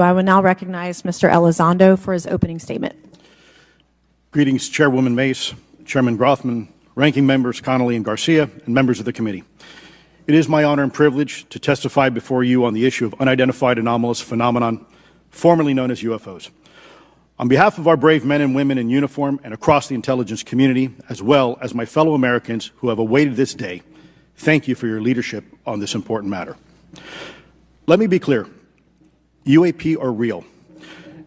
I will now recognize Mr. Elizondo for his opening statement. Greetings, Chairwoman Mace, Chairman Grothman, Ranking Members Connolly and Garcia, and members of the committee. It is my honor and privilege to testify before you on the issue of unidentified anomalous phenomenon, formerly known as UFOs. On behalf of our brave men and women in uniform and across the intelligence community, as well as my fellow Americans who have awaited this day, thank you for your leadership on this important matter. Let me be clear. UAP are real.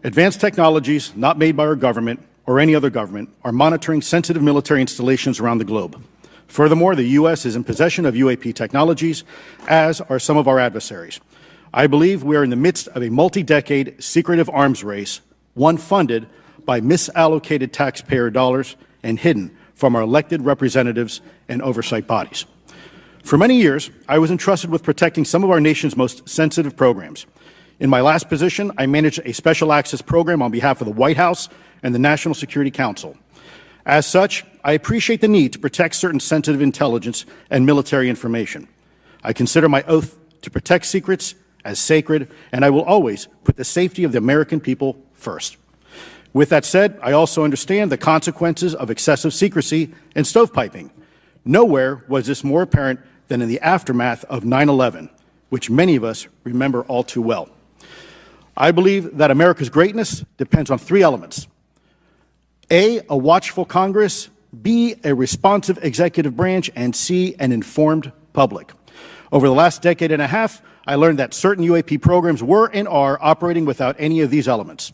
Advanced technologies not made by our government or any other government are monitoring sensitive military installations around the globe. Furthermore, the U.S. is in possession of UAP technologies, as are some of our adversaries. I believe we are in the midst of a multi-decade secretive arms race, one funded by misallocated taxpayer dollars and hidden from our elected representatives and oversight bodies. For many years, I was entrusted with protecting some of our nation's most sensitive programs. In my last position, I managed a special access program on behalf of the White House and the National Security Council. As such, I appreciate the need to protect certain sensitive intelligence and military information. I consider my oath to protect secrets as sacred, and I will always put the safety of the American people first. With that said, I also understand the consequences of excessive secrecy and stovepiping. Nowhere was this more apparent than in the aftermath of 9/11, which many of us remember all too well. I believe that America's greatness depends on three elements. A watchful Congress, B, a responsive executive branch, and C, an informed public. Over the last decade and a half, I learned that certain UAP programs were and are operating without any of these elements.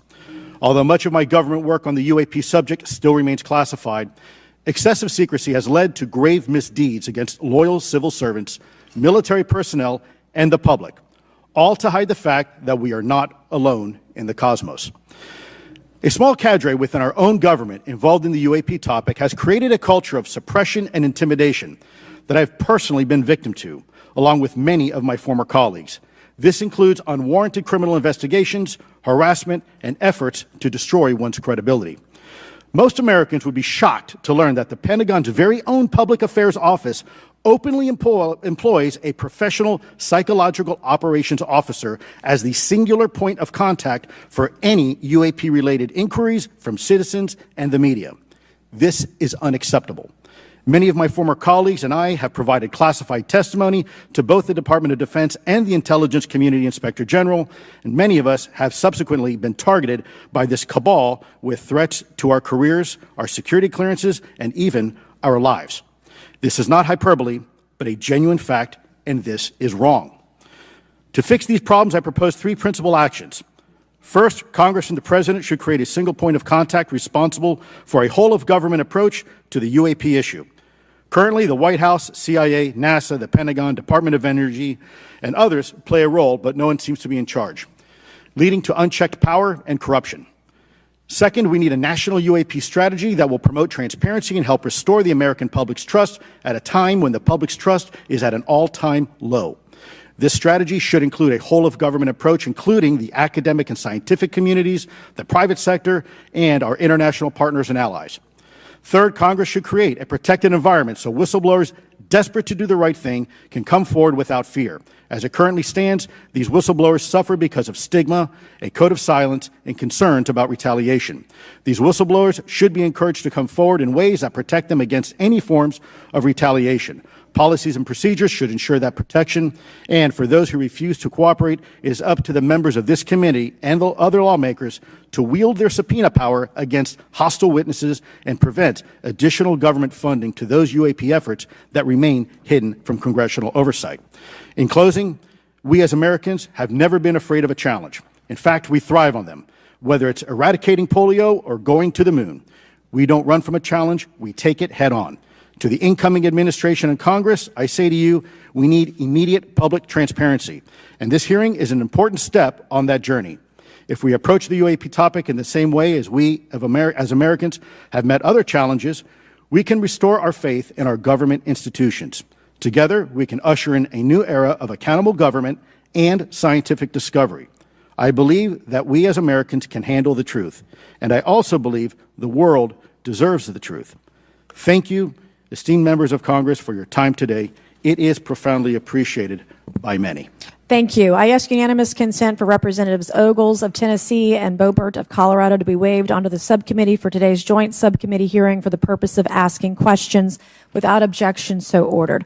Although much of my government work on the UAP subject still remains classified, excessive secrecy has led to grave misdeeds against loyal civil servants, military personnel, and the public, all to hide the fact that we are not alone in the cosmos. A small cadre within our own government involved in the UAP topic has created a culture of suppression and intimidation that I've personally been victim to, along with many of my former colleagues. This includes unwarranted criminal investigations, harassment, and efforts to destroy one's credibility. Most Americans would be shocked to learn that the Pentagon's very own Public Affairs Office openly employs a professional psychological operations officer as the singular point of contact for any UAP-related inquiries from citizens and the media. This is unacceptable. Many of my former colleagues and I have provided classified testimony to both the Department of Defense and the Intelligence Community Inspector General, and many of us have subsequently been targeted by this cabal with threats to our careers, our security clearances, and even our lives. This is not hyperbole, but a genuine fact, and this is wrong. To fix these problems, I propose three principal actions. First, Congress and the President should create a single point of contact responsible for a whole-of-government approach to the UAP issue. Currently, the White House, CIA, NASA, the Pentagon, Department of Energy, and others play a role, but no one seems to be in charge, leading to unchecked power and corruption. Second, we need a national UAP strategy that will promote transparency and help restore the American public's trust at a time when the public's trust is at an all-time low. This strategy should include a whole-of-government approach, including the academic and scientific communities, the private sector, and our international partners and allies. Third, Congress should create a protected environment so whistleblowers desperate to do the right thing can come forward without fear. As it currently stands, these whistleblowers suffer because of stigma, a code of silence, and concerns about retaliation. These whistleblowers should be encouraged to come forward in ways that protect them against any forms of retaliation. Policies and procedures should ensure that protection, and for those who refuse to cooperate, it is up to the members of this committee and the other lawmakers to wield their subpoena power against hostile witnesses and prevent additional government funding to those UAP efforts that remain hidden from congressional oversight. In closing, we as Americans have never been afraid of a challenge. In fact, we thrive on them, whether it's eradicating polio or going to the moon. We don't run from a challenge, we take it head on. To the incoming administration and Congress, I say to you, we need immediate public transparency, and this hearing is an important step on that journey. If we approach the UAP topic in the same way as we, as Americans, have met other challenges, we can restore our faith in our government institutions. Together, we can usher in a new era of accountable government and scientific discovery. I believe that we as Americans can handle the truth, and I also believe the world deserves the truth. Thank you, esteemed members of Congress, for your time today. It is profoundly appreciated by many. Thank you. I ask unanimous consent for Representatives Ogles of Tennessee and Boebert of Colorado to be waived onto the subcommittee for today's joint subcommittee hearing for the purpose of asking questions. Without objection, so ordered.